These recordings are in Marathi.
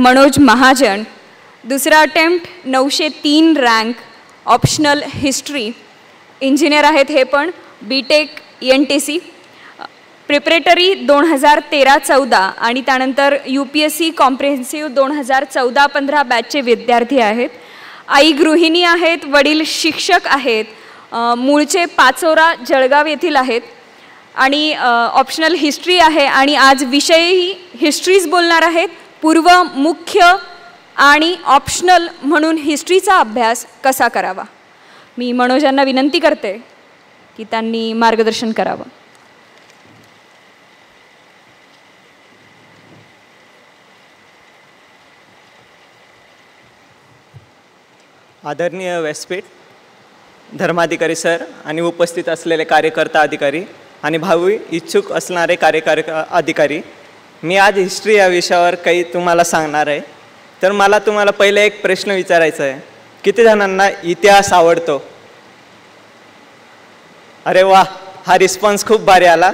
मनोज महाजन. दुसरा attempt 903 rank, optional history. Engineer आहेत हे पण, BTech ENTC. प्रिपरेटरी 2013-14 आणि त्यानंतर UPSC कॉम्प्रिहेन्सिव्ह 2014-15 बॅचचे विद्यार्थी आहेत. आई गृहिणी आहेत, वडील शिक्षक आहेत, मूळचे पाचोरा जळगाव येथील आहेत आणि ऑप्शनल हिस्ट्री आहे आणि आज विषयही हिस्ट्रीज बोलणार आहेत. पूर्व, मुख्य आणि ऑप्शनल म्हणून हिस्ट्रीचा अभ्यास कसा करावा. मी मनोजांना विनंती करते की त्यांनी मार्गदर्शन करावं. आदरणीय व्यासपीठ, धर्माधिकारी सर आणि उपस्थित असलेले कार्यकर्ता अधिकारी आणि भावी इच्छुक असणारे कार्यकारी अधिकारी, मी आज हिस्ट्री या विषयावर काही तुम्हाला सांगणार आहे. तर मला तुम्हाला पहिले एक प्रश्न विचारायचा आहे, किती जणांना इतिहास आवडतो? अरे वा, हा रिस्पॉन्स खूप भारी आला.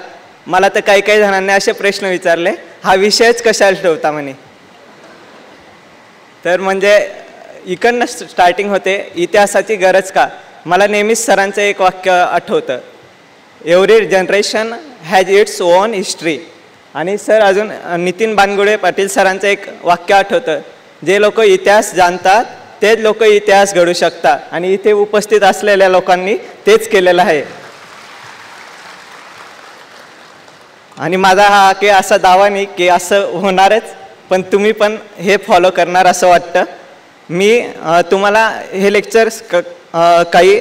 मला तर काही जणांनी असे प्रश्न विचारले, हा विषयच कशाला ठेवता म्हणे. तर म्हणजे इकडनं स्टार्टिंग होते, इतिहासाची गरज का. मला नेहमीच सरांचं एक वाक्य आठवतं, every generation has its own history. आणि सर अजून नितीन बानगुडे पाटील सरांचं एक वाक्य आठवतं, जे लोक इतिहास जाणतात तेच लोक इतिहास घडू शकतात. आणि इथे उपस्थित असलेल्या लोकांनी तेच केलेलं आहे. आणि माझा हा की असा दावा नाही की असं होणारच, पण तुम्ही पण हे फॉलो करणार असं वाटतं. मी तुम्हाला हे लेक्चर्स काही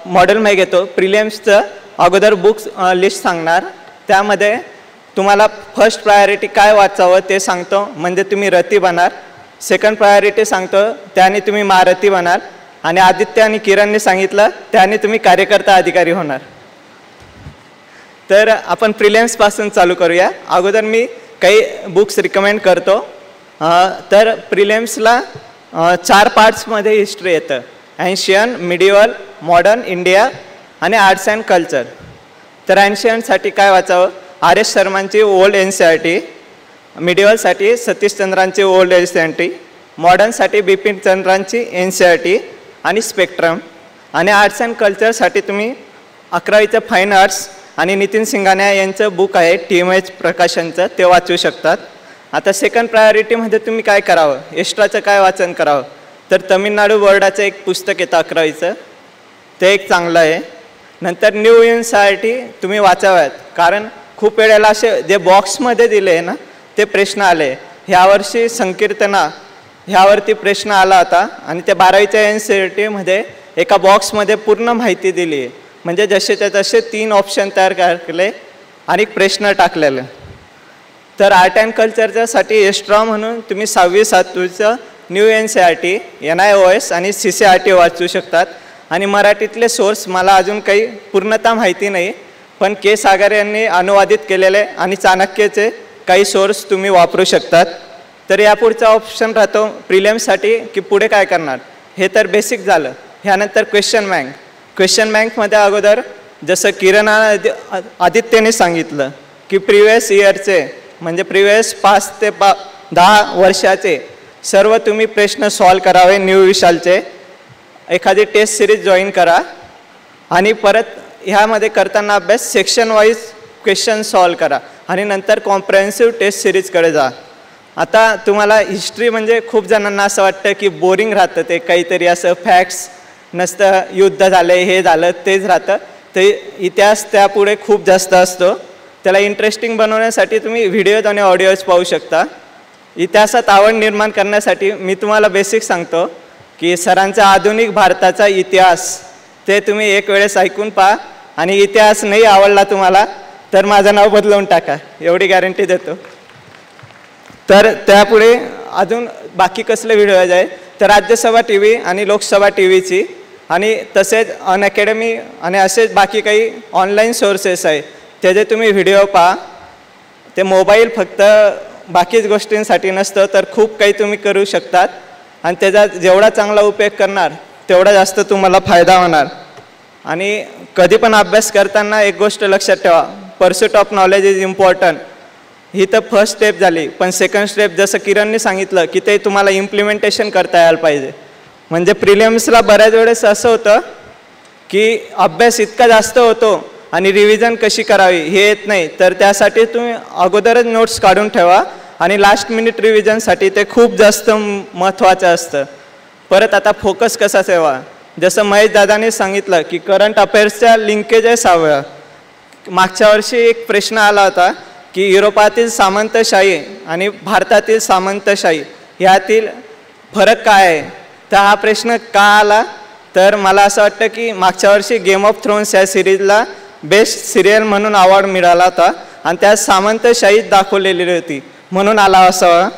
मॉडेल माहिती घेतो. प्रिलिम्सचं अगोदर बुक्स लिस्ट सांगणार, त्यामध्ये तुम्हाला फर्स्ट प्रायोरिटी काय वाचावं ते सांगतो, म्हणजे तुम्ही रती बनार. सेकंड प्रायोरिटी सांगतो, त्याने तुम्ही महारथी बनार. आणि आदित्य आणि किरणने सांगितलं, त्याने तुम्ही कार्यकर्ता अधिकारी होणार. तर आपण प्रिलिम्सपासून चालू करूया. अगोदर मी काही बुक्स रिकमेंड करतो. तर प्रिलिम्सला 4 पार्ट्समध्ये हिस्ट्री येतं, एन्शियन, मिडिवल, मॉडर्न इंडिया आणि आर्ट्स अँड कल्चर. तर एन्शियनसाठी काय वाचावं? RS शर्मांची ओल्ड NCERT, मिडिवलसाठी सतीशचंद्रांची ओल्ड NCERT, मॉडर्नसाठी बिपिन चंद्रांची NCERT आणि स्पेक्ट्रम. आणि आर्ट्स अँड कल्चरसाठी तुम्ही 11वीचं फाईन आर्ट्स आणि नितीन सिंघानिया यांचं बुक आहे TMH प्रकाशनचं, ते वाचू शकतात. आता सेकंड प्रायोरिटीमध्ये तुम्ही काय करावं, एक्स्ट्राचं काय वाचन करावं? तर तमिळनाडू बोर्डाचं एक पुस्तक येतं 11वीचं, ते एक चांगलं आहे. नंतर न्यू NCERT तुम्ही वाचाव्यात, कारण खूप वेळेला असे जे बॉक्समध्ये दिले आहे ना ते प्रश्न आले. ह्यावर्षी संकीर्तना ह्यावरती प्रश्न आला होता आणि त्या 12वीच्या NCERTमध्ये एका बॉक्समध्ये पूर्ण माहिती दिली आहे, म्हणजे जसेच्या तसे 3 ऑप्शन तयार केले आणि प्रश्न टाकलेले. तर आर्ट अँड कल्चरच्यासाठी एक्स्ट्रा म्हणून तुम्ही 6वी-7वीचं न्यू NCERT, NIOS आणि CCERT वाचू शकतात. आणि मराठीतले सोर्स मला अजून काही पूर्णतः माहिती नाही, पण के सागर यांनी अनुवादित केलेले आणि चाणक्यचे काही सोर्स तुम्ही वापरू शकतात. तर यापुढचा ऑप्शन राहतो प्रिलिम्ससाठी की पुढे काय करणार. हे तर बेसिक झालं. ह्यानंतर क्वेश्चन बँक. क्वेश्चन बँकमध्ये अगोदर जसं किरण आदित्यने सांगितलं की प्रिव्हियस इयरचे, म्हणजे प्रिव्हियस 5 ते 10 वर्षाचे सर्व तुम्ही प्रश्न सॉल्व करावे न्यू विशालचे. एखादी टेस्ट सिरीज जॉईन करा आणि परत ह्यामध्ये करताना अभ्यास सेक्शन वाईज क्वेश्चन सॉल्व करा आणि नंतर कॉम्प्रेहेन्सिव्ह टेस्ट सिरीजकडे जा. आता तुम्हाला हिस्ट्री म्हणजे खूप जणांना असं वाटतं की बोरिंग राहतं, ते काहीतरी असं फॅक्ट्स नसतं, युद्ध झालं हे झालं तेच राहतं. ते इतिहास त्यापुढे खूप जास्त असतो. त्याला इंटरेस्टिंग बनवण्यासाठी तुम्ही व्हिडिओज आणि ऑडिओज पाहू शकता. इतिहासात आवड निर्माण करण्यासाठी मी तुम्हाला बेसिक सांगतो की सरांचा आधुनिक भारताचा इतिहास ते तुम्ही एक वेळेस ऐकून पहा आणि इतिहास नाही आवडला तुम्हाला तर माझं नाव बदलवून टाका, एवढी गॅरंटी देतो. तर त्यापुढे अजून बाकी कसले व्हिडिओ आहे तर राज्यसभा TV आणि लोकसभा TVची आणि तसेच अनअकॅडमी आणि असेच बाकी काही ऑनलाईन सोर्सेस आहे, त्याचे तुम्ही व्हिडिओ पहा. ते मोबाईल फक्त बाकीच गोष्टींसाठी नसतं, तर खूप काही तुम्ही करू शकतात आणि त्याचा जेवढा चांगला उपयोग करणार तेवढा जास्त तुम्हाला फायदा होणार. आणि कधी पण अभ्यास करताना एक गोष्ट लक्षात ठेवा, pursuit of knowledge is important. ही तर फर्स्ट स्टेप झाली, पण सेकंड स्टेप जसं किरणने सांगितलं की ते तुम्हाला इम्प्लिमेंटेशन करता यायला पाहिजे. म्हणजे प्रिलिम्सला बऱ्याच वेळेस असं होतं की अभ्यास इतका जास्त होतो आणि रिव्हिजन कशी करावी हे येत नाही. तर त्यासाठी तुम्ही अगोदरच नोट्स काढून ठेवा आणि लास्ट मिनिट रिव्हिजनसाठी ते खूप जास्त महत्त्वाचं असतं. परत आता फोकस कसा ठेवा, जसं महेश दादाने सांगितलं की करंट अफेअर्सच्या लिंकेजेस हव्या. मागच्या वर्षी एक प्रश्न आला होता की युरोपातील सामंतशाही आणि भारतातील सामंतशाही यातील फरक काय आहे. तर हा प्रश्न का आला, तर मला असं वाटतं की मागच्या वर्षी गेम ऑफ थ्रोन्स या सिरीजला बेस्ट सिरियल म्हणून अवॉर्ड मिळाला होता आणि त्यात सामंतशाही दाखवलेली होती म्हणून आला असावा.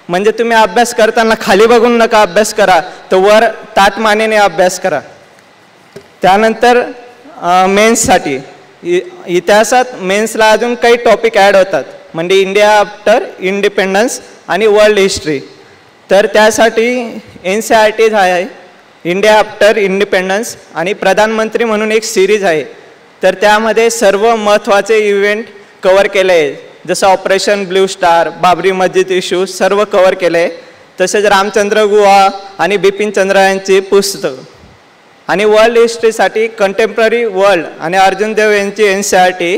म्हणजे तुम्ही अभ्यास करताना खाली बघून नका अभ्यास करा, तर वर ताटमानेने अभ्यास करा. त्यानंतर मेन्ससाठी इतिहासात मेन्सला अजून काही टॉपिक ॲड होतात, म्हणजे इंडिया आफ्टर इंडिपेंडन्स आणि वर्ल्ड हिस्ट्री. तर त्यासाठी NCERT आहे, इंडिया आफ्टर इंडिपेंडन्स आणि प्रधानमंत्री म्हणून एक सिरीज आहे. तर त्यामध्ये सर्व महत्त्वाचे इव्हेंट कवर केले आहे, जसं ऑपरेशन ब्ल्यू स्टार, बाबरी मस्जिद इश्यू सर्व कवर केले आहे. तसेच रामचंद्र गुहा आणि बिपिन चंद्र यांची पुस्तक. आणि वर्ल्ड हिस्ट्रीसाठी कंटेम्पररी वर्ल्ड आणि अर्जुन देव यांची NCERT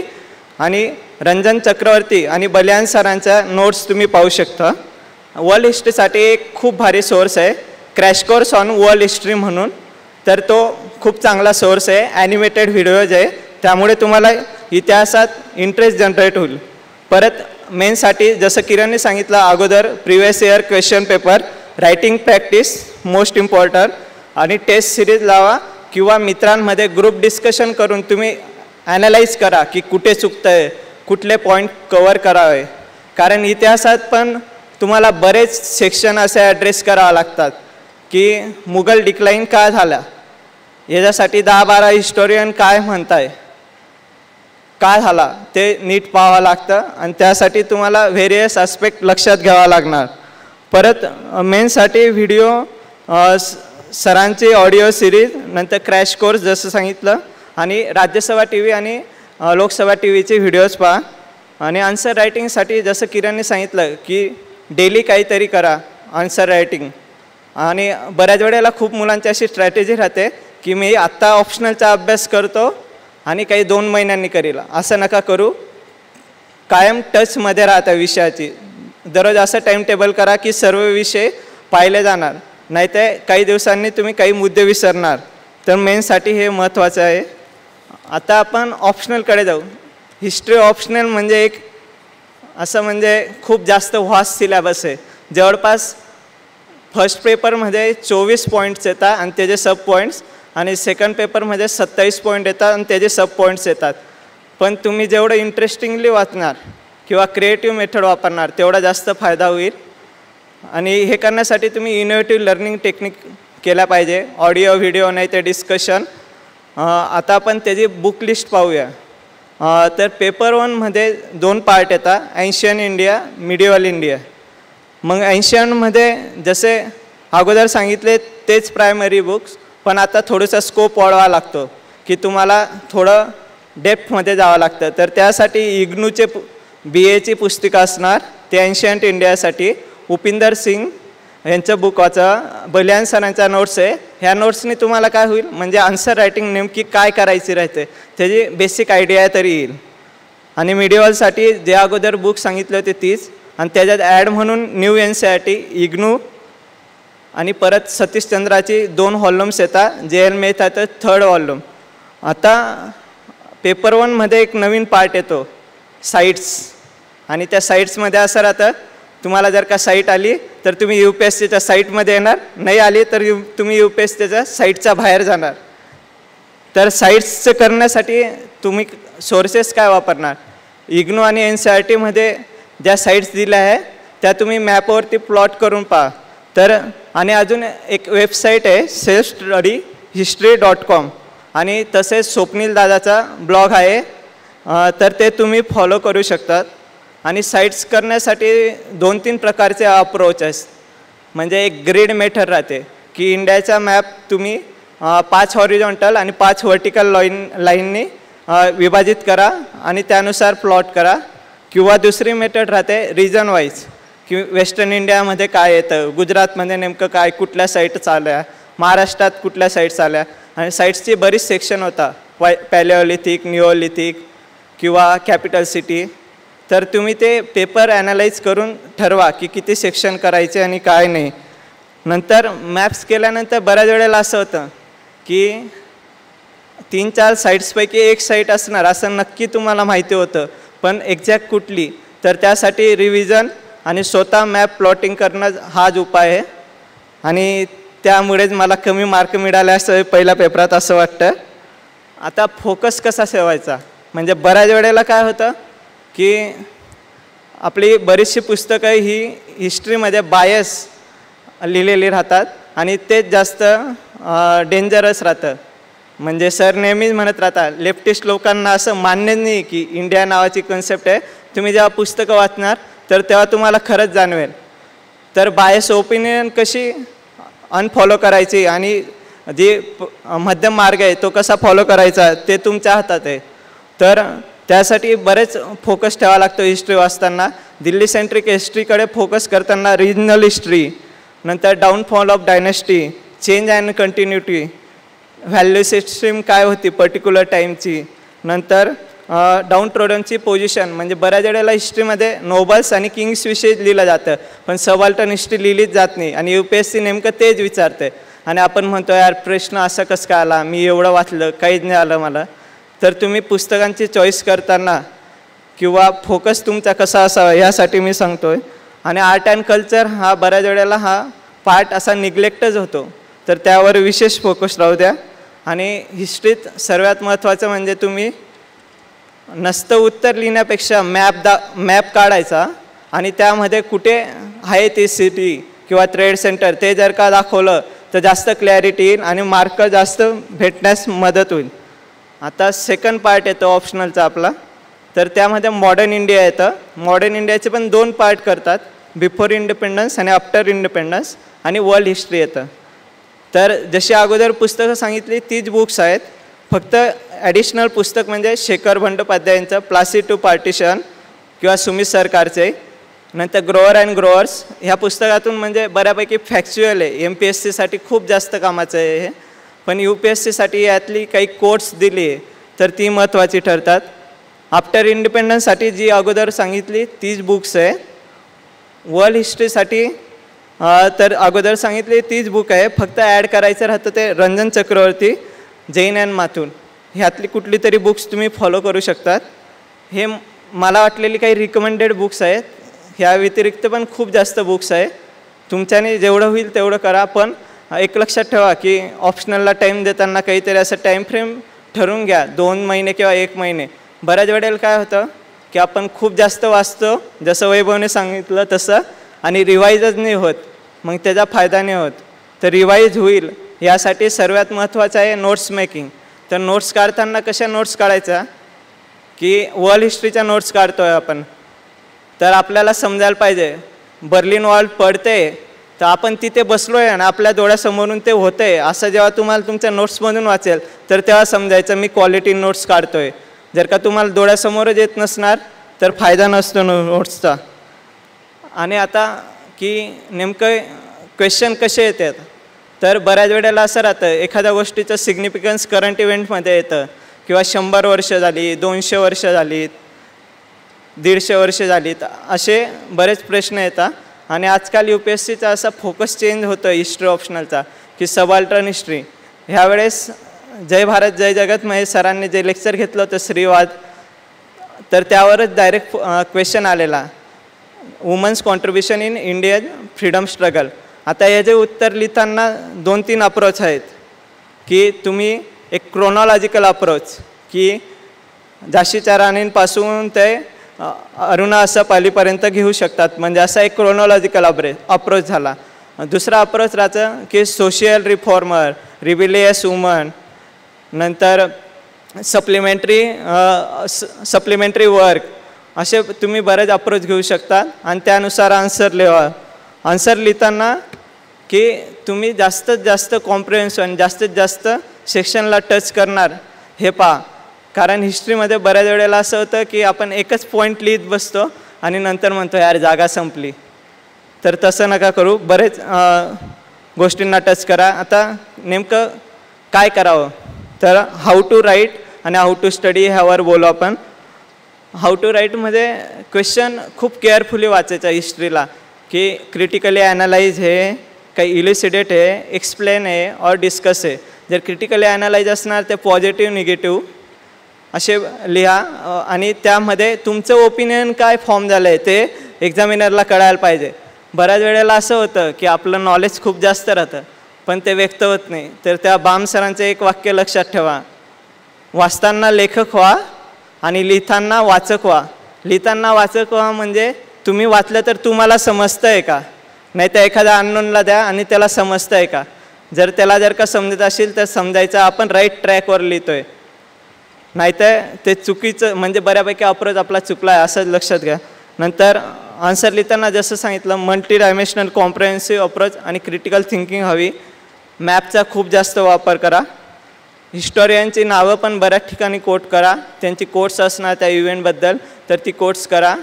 आणि रंजन चक्रवर्ती आणि बलियान सरांच्या नोट्स तुम्ही पाहू शकता. वर्ल्ड हिस्ट्रीसाठी एक खूप भारी सोर्स आहे, crash course on world history म्हणून. तर तो खूप चांगला सोर्स आहे, ॲनिमेटेड व्हिडिओज आहे, त्यामुळे तुम्हाला इतिहासात इंटरेस्ट जनरेट होईल. परत मेन्ससाठी जसं किरणने सांगितलं अगोदर, previous year question paper, writing practice most important आणि टेस्ट सिरीज लावा किंवा मित्रांमध्ये ग्रुप डिस्कशन करून तुम्ही ॲनालाइज करा की कुठे चुकतं आहे, कुठले पॉईंट कवर करावे. कारण इतिहासात पण तुम्हाला बरेच सेक्शन असे ॲड्रेस करावे लागतात की मुघल डिक्लाईन का झाला, याच्यासाठी 10-12 हिस्टोरियन काय म्हणताय, काय झाला ते नीट पाहावं लागतं आणि त्यासाठी तुम्हाला व्हेरियस आस्पेक्ट लक्षात घ्यावा लागणार. परत मेन्ससाठी व्हिडिओ सरांची ऑडिओ सिरीज, नंतर क्रॅश कोर्स जसं सांगितलं, आणि राज्यसभा TV आणि लोकसभा TVचे व्हिडिओज पहा. आणि आन्सर रायटिंगसाठी जसं किरणने सांगितलं की डेली काहीतरी करा आन्सर रायटिंग. आणि बऱ्याच वेळेला खूप मुलांची अशी स्ट्रॅटेजी राहते की मी आत्ता ऑप्शनलचा अभ्यास करतो आणि काही 2 महिन्यांनी करेल. असं नका करू, कायम टचमध्ये राहता विषयाची. दररोज असं टाईम टेबल करा की सर्व विषय पाहिले जाणार, नाही तर काही दिवसांनी तुम्ही काही मुद्दे विसरणार. तर मेन्ससाठी हे महत्त्वाचं आहे. आता आपण ऑप्शनलकडे जाऊ. हिस्ट्री ऑप्शनल म्हणजे एक असं म्हणजे खूप जास्त व्हास्ट सिलेबस आहे. जवळपास फर्स्ट पेपरमध्ये 24 पॉईंट्स येतात आणि त्याचे सब पॉईंट्स, आणि सेकंड पेपरमध्ये 27 पॉईंट येतात आणि त्याचे सब पॉईंट्स येतात. पण तुम्ही जेवढं इंटरेस्टिंगली वाचणार किंवा क्रिएटिव्ह मेथड वापरणार तेवढा जास्त फायदा होईल. आणि हे करण्यासाठी तुम्ही इनोव्हेटिव्ह लर्निंग टेक्निक केल्या पाहिजे, ऑडिओ व्हिडिओ नाही ते डिस्कशन. आता आपण त्याची बुक लिस्ट पाहूया. तर पेपर 1मध्ये 2 पार्ट येतात, एन्शियन इंडिया, मिडिवल इंडिया. मग एन्शियनमध्ये जसे अगोदर सांगितले तेच प्रायमरी बुक्स, पण आता थोडंसं स्कोप वाढवावा लागतो की तुम्हाला थोडं डेप्थमध्ये जावं लागतं. तर त्यासाठी इग्नूचे BAची पुस्तिका असणार, ते एन्शियंट इंडियासाठी. उपिंदर सिंग यांचं बुक वाचा, बलियान सरांच्या नोट्स आहे. ह्या नोट्सने तुम्हाला काय होईल, म्हणजे आन्सर रायटिंग नेमकी काय करायची राहते त्याची बेसिक आयडिया तरी येईल. आणि मिडिवलसाठी जे अगोदर बुक सांगितले होते तीच, आणि त्याच्यात ॲड म्हणून न्यू NCERT, इग्नू, आणि परत सतीशचंद्राची 2 व्हॉल्यूम्स येतात, JL मेहताचं 3rd व्हॉल्यूम. आता पेपर 1मध्ये एक नवीन पार्ट येतो, साईट्स. आणि त्या साईट्समध्ये असं राहतं, तुम्हाला जर का साईट आली तर तुम्ही UPSCच्या साईटमध्ये येणार, नाही आली तर तुम्ही UPSCच्या साईटच्या बाहेर जाणार. तर साईट्सचं करण्यासाठी तुम्ही सोर्सेस काय वापरणार, इग्नू आणि NCERTमध्ये ज्या साईट्स दिल्या आहे त्या तुम्ही मॅपवरती प्लॉट करून पहा. तर आणि अजून एक वेबसाईट आहे selfstudyhistory.com, आणि तसेच स्वप्नील दादाचा ब्लॉग आहे, तर ते तुम्ही फॉलो करू शकतात. आणि साईट्स करण्यासाठी 2-3 प्रकारचे अप्रोच आहेत. म्हणजे एक ग्रिड मेथड राहते की इंडियाचा मॅप तुम्ही 5 हॉरिझॉन्टल आणि 5 व्हर्टिकल लाईननी विभाजित करा आणि त्यानुसार प्लॉट करा. किंवा दुसरी मेथड राहते रिजन वाईज, की वेस्टर्न इंडियामध्ये काय येतं, गुजरातमध्ये नेमकं काय, कुठल्या साईट चालल्या, महाराष्ट्रात कुठल्या साईट्स आल्या, आणि साईट्सची बरीच सेक्शन होता, पॅलिओलिथिक, निओलिथिक किंवा कॅपिटल सिटी. तर तुम्ही ते पेपर ॲनालाइज करून ठरवा की किती सेक्शन करायचे आणि काय नाही. नंतर मॅप्स केल्यानंतर बऱ्याच वेळेला असं होतं की 3-4 साईट्सपैकी एक साईट असणार असं नक्की तुम्हाला माहिती होतं, पण एक्झॅक्ट कुठली, तर त्यासाठी रिव्हिजन आणि स्वतः मॅप प्लॉटिंग करणं हाच उपाय आहे. आणि त्यामुळेच मला कमी मार्क मिळाले असं पहिल्या पेपरात असं वाटतं. आता फोकस कसा ठेवायचा, म्हणजे बऱ्याच वेळेला काय होतं की आपली बरीचशी पुस्तकं ही हिस्ट्रीमध्ये बायस लिहिलेली राहतात आणि तेच जास्त डेंजरस राहतं. म्हणजे सर नेहमीच म्हणत राहतात, लेफ्टिस्ट लोकांना असं मान्य नाही की इंडिया नावाची कन्सेप्ट आहे. तुम्ही जेव्हा पुस्तकं वाचणार तर तेव्हा तुम्हाला खरंच जाणवेल. तर बायस ओपिनियन कशी अनफॉलो करायची आणि जे मध्यम मार्ग आहे तो कसा फॉलो करायचा ते तुमच्या हातात आहे. तर त्यासाठी बरेच फोकस ठेवावा लागतो हिस्ट्री वाचताना. दिल्ली सेंट्रिक हिस्ट्रीकडे फोकस करताना रिजनल हिस्ट्री, नंतर downfall of dynasty, change and continuity, value system काय होती पर्टिक्युलर टाईमची, नंतर डाऊन ट्रोडनची पोझिशन. म्हणजे बऱ्याच वेळेला हिस्ट्रीमध्ये नोबल्स आणि किंग्सविषयी लिहिलं जातं, पण सबऑल्टर्न हिस्ट्री लिहिलीच जात नाही आणि UPSC नेमकं तेच विचारते. आणि आपण म्हणतो यार प्रश्न असं कसं काय आला, मी एवढं वाचलं काहीच नाही आलं मला. तर तुम्ही पुस्तकांची चॉईस करताना किंवा फोकस तुमचा कसा असावा यासाठी मी सांगतो आहे. आणि आर्ट अँड कल्चर हा बऱ्याच वेळेला हा पार्ट असा निग्लेक्टच होतो, तर त्यावर विशेष फोकस राहू द्या. आणि हिस्ट्रीत सर्वात महत्त्वाचं म्हणजे तुम्ही नसतं उत्तर लिहिण्यापेक्षा मॅप काढायचा आणि त्यामध्ये कुठे आहे ती सिटी किंवा ट्रेड सेंटर ते जर का दाखवलं तर जास्त क्लॅरिटी येईल आणि मार्क जास्त भेटण्यास मदत होईल. आता सेकंड पार्ट येतो ऑप्शनलचा आपला, तर त्यामध्ये मॉडर्न इंडिया येतं. मॉडर्न इंडियाचे पण 2 पार्ट करतात, बिफोर इंडिपेंडन्स आणि आफ्टर इंडिपेंडन्स, आणि वर्ल्ड हिस्ट्री येतं. तर जशी अगोदर पुस्तकं सांगितली तीच बुक्स आहेत, फक्त ॲडिशनल पुस्तक म्हणजे शेखर बंडोपाध्यायांचं प्लासी टू पार्टिशन किंवा सुमित सरकारचे, नंतर ग्रोअर अँड ग्रोअर्स. ह्या पुस्तकातून म्हणजे बऱ्यापैकी फॅक्च्युअल आहे, MPSCसाठी खूप जास्त कामाचं आहे हे. पण UPSCसाठी यातली काही कोट्स दिली आहे तर ती महत्त्वाची ठरतात. आफ्टर इंडिपेंडन्ससाठी जी अगोदर सांगितली तीच बुक्स आहे. वर्ल्ड हिस्ट्रीसाठी तर अगोदर सांगितली तीच बुक आहे, फक्त ॲड करायचं राहतं ते रंजन चक्रवर्ती, जैन अँड माथुर, ह्यातली कुठली तरी बुक्स तुम्ही फॉलो करू शकतात. हे मला वाटलेली काही रिकमेंडेड बुक्स आहेत. ह्या व्यतिरिक्त पण खूप जास्त बुक्स आहे, तुमच्याने जेवढं होईल तेवढं करा. पण एक लक्षात ठेवा की ऑप्शनलला टाईम देताना काहीतरी असं टाईम फ्रेम ठरवून घ्या, 2 महिने किंवा 1 महिने. बऱ्याच वेळेला काय होतं की आपण खूप जास्त वाचतो जसं वैभवने सांगितलं तसं, आणि रिवाईजच नाही होत, मग त्याचा फायदा नाही होत. तर रिवाईज होईल यासाठी सर्वात महत्त्वाचं आहे नोट्स मेकिंग. तर नोट्स काढताना कशा नोट्स काढायच्या की वर्ल्ड हिस्ट्रीच्या नोट्स काढतो आहे आपण, तर आपल्याला समजायला पाहिजे बर्लिन वॉल पडते तर आपण तिथे बसलो आहे आणि आपल्या डोळ्यासमोरून ते होतं आहे असं जेव्हा तुम्हाला तुमच्या नोट्समधून वाचेल तर तेव्हा समजायचं मी क्वालिटी नोट्स काढतो आहे. जर का तुम्हाला डोळ्यासमोरच येत नसणार तर फायदा नसतो नोट्सचा. आणि आता की नेमकं क्वेश्चन कसे येतात, तर बऱ्याच वेळेला असं राहतं एखाद्या गोष्टीचं सिग्निफिकन्स करंट इव्हेंटमध्ये येतं, किंवा 100 वर्ष झाली, 200 वर्ष झालीत, 150 वर्ष झालीत, असे बरेच प्रश्न येतात. आणि आजकाल UPSCचा असा फोकस चेंज होतो हिस्ट्री ऑप्शनलचा की सबऑल्टर्न हिस्ट्री. ह्यावेळेस जय भारत जय जगत महेश सरांनी जे लेक्चर घेतलं होतं श्रीवाद, तर त्यावरच डायरेक्ट क्वेश्चन आलेला, women's contribution in Indian freedom struggle. आता याचे उत्तर लिहिताना 2-3 अप्रोच आहेत की तुम्ही एक क्रोनॉलॉजिकल अप्रोच की झाशीच्या राणींपासून ते अरुणा असफअलीपर्यंत घेऊ शकतात, म्हणजे असा एक क्रोनॉलॉजिकल अप्रोच झाला. दुसरा अप्रोच राहतं की सोशियल रिफॉर्मर, रिबिलियस वुमन, नंतर सप्लिमेंटरी वर्क, असे तुम्ही बरेच अप्रोच घेऊ शकता. आणि त्यानुसार आन्सर लिहा. आन्सर लिहिताना की तुम्ही जास्तीत जास्त कॉम्प्रिहेन्शन, जास्तीत जास्त सेक्शनला टच करणार हे पहा. कारण हिस्ट्रीमध्ये बऱ्याच वेळेला असं होतं की आपण एकच पॉईंट लिहित बसतो आणि नंतर म्हणतो यार जागा संपली. तर तसं नका करू, बरेच गोष्टींना टच करा. आता नेमकं काय करावं, तर हाऊ टू राईट आणि हाऊ टू स्टडी ह्यावर बोलू आपण. हाऊ टू राईटमध्ये क्वेश्चन खूप केअरफुली वाचायचा हिस्ट्रीला, की क्रिटिकली ॲनालाइज आहे, काही इलिसिडेट आहे, एक्सप्लेन आहे और डिस्कस आहे. जर क्रिटिकली ॲनालाइज असणार ते पॉझिटिव्ह निगेटिव्ह असे लिहा आणि त्यामध्ये तुमचं ओपिनियन काय फॉर्म झालं आहे ते एक्झामिनरला कळायला पाहिजे. बऱ्याच वेळेला असं होतं की आपलं नॉलेज खूप जास्त राहतं पण ते व्यक्त होत नाही. तर त्या बाम सरांचं एक वाक्य लक्षात ठेवा, वाचताना लेखक व्हा आणि लिहिताना वाचक व्हा. लिहिताना वाचक व्हा म्हणजे तुम्ही वाचलं तर तुम्हाला समजतं आहे का, नाही तर एखाद्या अननोनला द्या आणि त्याला समजतं आहे का. जर का समजत असेल तर समजायचं आपण राईट ट्रॅकवर लिहितो आहे, नाहीतर ते चुकीचं म्हणजे बऱ्यापैकी अप्रोच आपला चुकला आहे असं लक्षात घ्या. नंतर आन्सर लिहिताना जसं सांगितलं मल्टी डायमेन्शनल कॉम्प्रेहेन्सिव्ह अप्रोच आणि क्रिटिकल थिंकिंग हवी. मॅपचा खूप जास्त वापर करा. हिस्टोरियनची नावं पण बऱ्याच ठिकाणी कोट करा, त्यांची कोट्स असणार त्या इव्हेंटबद्दल तर ती कोट्स करा.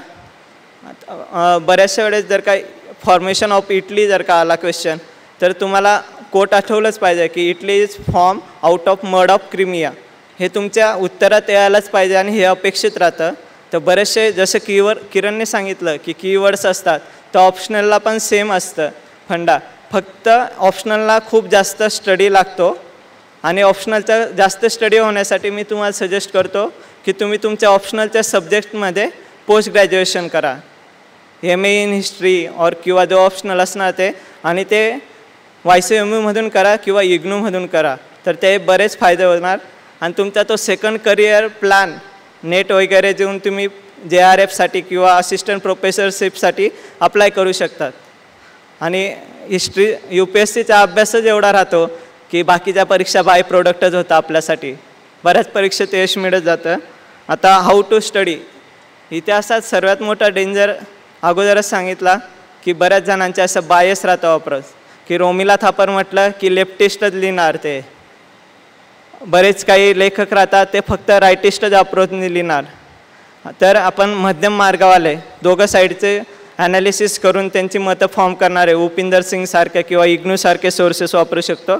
बऱ्याचशा वेळेस जर का फॉर्मेशन ऑफ इटली जर का आला क्वेश्चन तर तुम्हाला कोट आठवलंच पाहिजे की Italy is form out of mud of Crimea. हे तुमच्या उत्तरात यायलाच पाहिजे आणि हे अपेक्षित राहतं. तर बरेचसे जसं किरणने सांगितलं की कीवर्ड्स असतात तर ऑप्शनलला पण सेम असतं फंडा, फक्त ऑप्शनलला खूप जास्त स्टडी लागतो आणि ऑप्शनलचा जास्त स्टडी होण्यासाठी मी तुम्हाला सजेस्ट करतो की तुम्ही तुमच्या ऑप्शनलच्या सब्जेक्टमध्ये पोस्ट ग्रॅज्युएशन करा, MA इन हिस्ट्री और किंवा जो ऑप्शनल असणार ते, आणि ते YCMUमधून करा किंवा इग्नूमधून करा तर ते बरेच फायदे होणार. आणि तुमचा तो सेकंड करिअर प्लॅन नेट वगैरे देऊन तुम्ही JRFसाठी किंवा असिस्टंट प्रोफेसरशिपसाठी अप्लाय करू शकतात. आणि हिस्ट्री UPSCचा अभ्यासच एवढा राहतो की बाकीच्या परीक्षा बाय प्रोडक्टच होता आपल्यासाठी, बऱ्याच परीक्षेत यश मिळत जातं. आता हाऊ टू स्टडी, इतिहासात सर्वात मोठा डेंजर अगोदरच सांगितला की बऱ्याच जणांचे असं बायस राहतं अप्रोच की रोमिला थापर म्हटलं की लेफ्टिस्टच लिहिणार, ते बरेच काही लेखक राहतात ते फक्त रायटिस्टच अप्रोचने लिहिणार. तर आपण मध्यम मार्गावाले दोघं साईडचे ॲनालिसिस करून त्यांची मतं फॉर्म करणारे उपिंदर सिंग सारखे किंवा इग्नूसारखे सोर्सेस वापरू शकतो.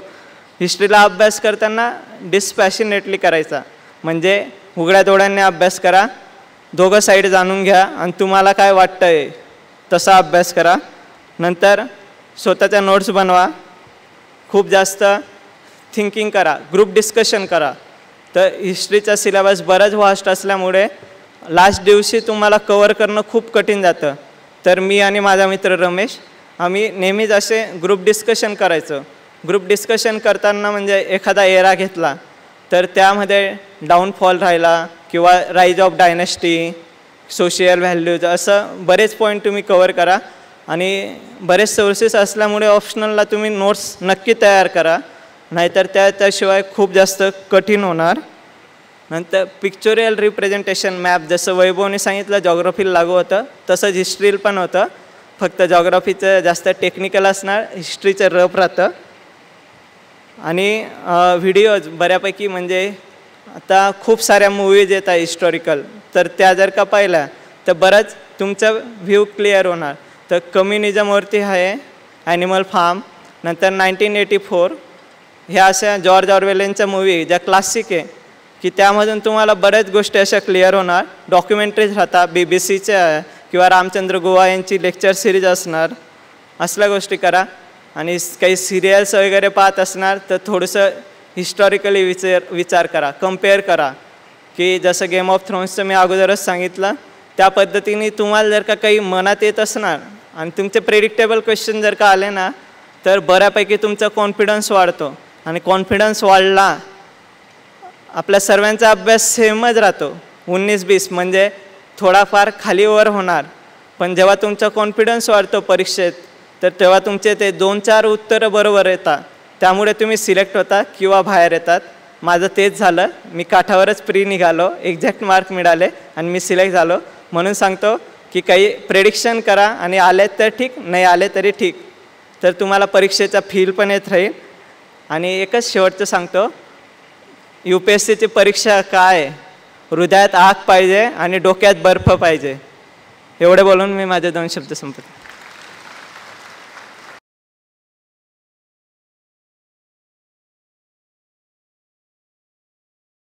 हिस्ट्रीला अभ्यास करताना डिस्पॅशनेटली करायचा, म्हणजे उघड्या डोळ्यांनी अभ्यास करा, दोघं साईड जाणून घ्या आणि तुम्हाला काय वाटतं आहे तसा अभ्यास करा. नंतर स्वतःच्या नोट्स बनवा, खूप जास्त थिंकिंग करा, ग्रुप डिस्कशन करा. तर हिस्ट्रीचा सिलेबस बराच व्हास्ट असल्यामुळे लास्ट दिवशी तुम्हाला कवर करणं खूप कठीण जातं. तर मी आणि माझा मित्र रमेश आम्ही नेहमीच असे ग्रुप डिस्कशन करायचो. ग्रुप डिस्कशन करताना म्हणजे एखादा एरा घेतला तर त्यामध्ये डाऊनफॉल राहिला किंवा rise of dynasty, social values, असं बरेच पॉईंट तुम्ही कवर करा. आणि बरेच सोर्सेस असल्यामुळे ऑप्शनलला तुम्ही नोट्स नक्की तयार करा, नाहीतर त्याशिवाय खूप जास्त कठीण होणार. नंतर पिक्चोरियल रिप्रेझेंटेशन मॅप, जसं वैभवने सांगितलं जॉग्राफीला लागू होतं तसंच हिस्ट्रीला पण होतं, फक्त जॉग्राफीचं जास्त टेक्निकल असणार, हिस्ट्रीचं रफ राहतं. आणि व्हिडिओज बऱ्यापैकी म्हणजे आता खूप साऱ्या मूवीज येत आहे हिस्टॉरिकल, तर त्या जर का पाहिल्या तर बरंच तुमचा व्ह्यू क्लिअर होणार. तर कम्युनिझमवरती आहे ॲनिमल फार्म, नंतर 1984, ह्या अशा जॉर्ज ऑरवेलच्या मूवी ज्या क्लासिक आहे की त्यामधून तुम्हाला बऱ्याच गोष्टी अशा क्लिअर होणार. डॉक्युमेंटरीज राहतात BBCच्या किंवा रामचंद्र गोवा यांची लेक्चर सिरीज असणार, असल्या गोष्टी करा. आणि काही सिरियल्स वगैरे पाहत असणार तर थोडंसं हिस्टॉरिकली विचार करा, कम्पेअर करा. की जसं गेम ऑफ थ्रोन्सचं मी अगोदरच सांगितलं त्या पद्धतीने तुम्हाला जर का काही मनात येत असणार आणि तुमचे प्रेडिक्टेबल क्वेश्चन जर का आले ना तर बऱ्यापैकी तुमचा कॉन्फिडन्स वाढतो. आणि कॉन्फिडन्स वाढला, आपल्या सर्वांचा अभ्यास सेमच राहतो 19-20, म्हणजे थोडाफार खालीवर होणार. पण जेव्हा तुमचा कॉन्फिडन्स वाढतो परीक्षेत तर तेव्हा तुमचे ते 2-4 उत्तरं बरोबर येतात, त्यामुळे तुम्ही सिलेक्ट होता किंवा बाहेर येतात. माझं तेच झालं, मी काठावरच प्री निघालो, एक्झॅक्ट मार्क मिळाले आणि मी सिलेक्ट झालो. म्हणून सांगतो की काही प्रेडिक्शन करा आणि आले तर ठीक, नाही आले तरी ठीक, तर तुम्हाला परीक्षेचा फील पण येत राहील. आणि एकच शेवटचं सांगतो, UPSCची परीक्षा काय हृदयात आग पाहिजे आणि डोक्यात बर्फ पाहिजे. एवढे बोलून मी माझे 2 शब्द संपवतो.